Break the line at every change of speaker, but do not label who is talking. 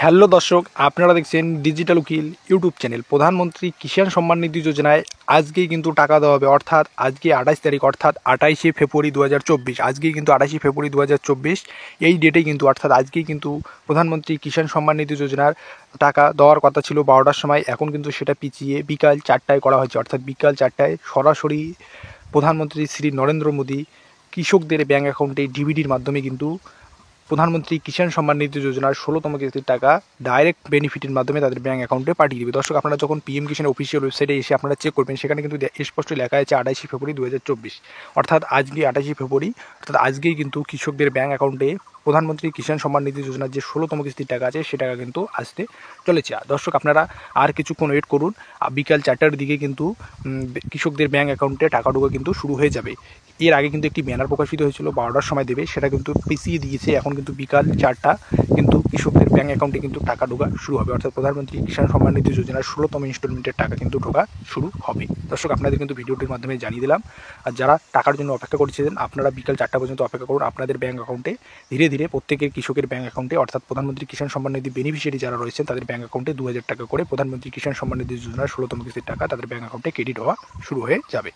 Hello দর্শক, আপনারা দেখছেন ডিজিটাল উকিল ইউটিউব চ্যানেল। প্রধানমন্ত্রী কিষাণ সম্মান নিধি যোজনায় আজকেই কিন্তু টাকা দেওয়া হবে, অর্থাৎ আজকে 28 তারিখ, অর্থাৎ 28শে ফেব্রুয়ারি 2024। আজকেই কিন্তু 28শে ফেব্রুয়ারি 2024 এই ডেটেই কিন্তু, অর্থাৎ আজকেই কিন্তু প্রধানমন্ত্রী কিষাণ সম্মান নিধি যোজনার টাকা দেওয়ার কথা ছিল 12টার সময়। এখন কিন্তু সেটা পিছিয়ে বিকাল 4টায় করা হয়েছে, অর্থাৎ বিকাল 4টায় সরাসরি প্রধানমন্ত্রী শ্রী নরেন্দ্র মোদী কৃষকদের ব্যাঙ্ক অ্যাকাউন্টে ডিবিটির মাধ্যমে কিন্তু প্রধানমন্ত্রী কিষাণ সম্মান নিধি যোজনার 16তম কিস্তির টাকা ডাইরেক্ট বেনিফিটের মাধ্যমে তাদের ব্যাঙ্ক অ্যাকাউন্টে পাঠিয়ে দেবে। দর্শক, আপনারা যখন পিএম কিষাণ অফিসিয়াল ওয়েবসাইটে এসে আপনারা চেক করবেন, সেখানে কিন্তু স্পষ্ট লেখা আছে 28শে ফেব্রুয়ারি 2024, অর্থাৎ আজকে 28শে ফেব্রুয়ারি, অর্থাৎ আজকেই কিন্তু কৃষকদের ব্যাঙ্ক অ্যাকাউন্টে প্রধানমন্ত্রী কিষাণ সম্মান নিধি যোজনার যে 16তম কিস্তির টাকা আছে সে টাকা কিন্তু আসতে চলেছে। দর্শক, আপনারা আর কিছুক্ষণ ওয়েট করুন, বিকাল 4টার দিকে কিন্তু কৃষকদের ব্যাঙ্ক অ্যাকাউন্টে টাকা ঢোকা কিন্তু শুরু হয়ে যাবে। এর আগে কিন্তু একটি ব্যানার প্রকাশিত হয়েছিল 12টার সময় দেবে, সেটা কিন্তু পিছিয়ে দিয়েছে। এখন কিন্তু বিকাল 4টা কিন্তু কৃষকদের ব্যাঙ্ক অ্যাকাউন্টে কিন্তু টাকা ঢোকা শুরু হবে, অর্থাৎ প্রধানমন্ত্রী কিষাণ সম্মান নিধি যোজনার 16তম ইনস্টলমেন্টের টাকা কিন্তু ঢোকা শুরু হবে। দর্শক, আপনাদের কিন্তু ভিডিওটির মাধ্যমে জানিয়ে দিলাম। আর যারা টাকার জন্য অপেক্ষা করছিলেন, আপনারা বিকাল 4টা পর্যন্ত অপেক্ষা করুন। আপনাদের ব্যাঙ্ক অ্যাকাউন্টে ধীরে ধীরে প্রত্যেকের কৃষকের ব্যাঙ্ক অ্যাকাউন্টে, অর্থাৎ প্রধানমন্ত্রী কিষাণ সম্মান নিধি বেনিফিশিয়ারি যারা রয়েছেন তাদের ব্যাঙ্ক অ্যাকাউন্টে 2000 টাকা করে প্রধানমন্ত্রী কিষাণ সম্মান নিধি যোজনার 16তম কিস্তির টাকা তাদের ব্যাঙ্ক অ্যাকাউন্টে ক্রেডিট হওয়া শুরু হয়ে যাবে।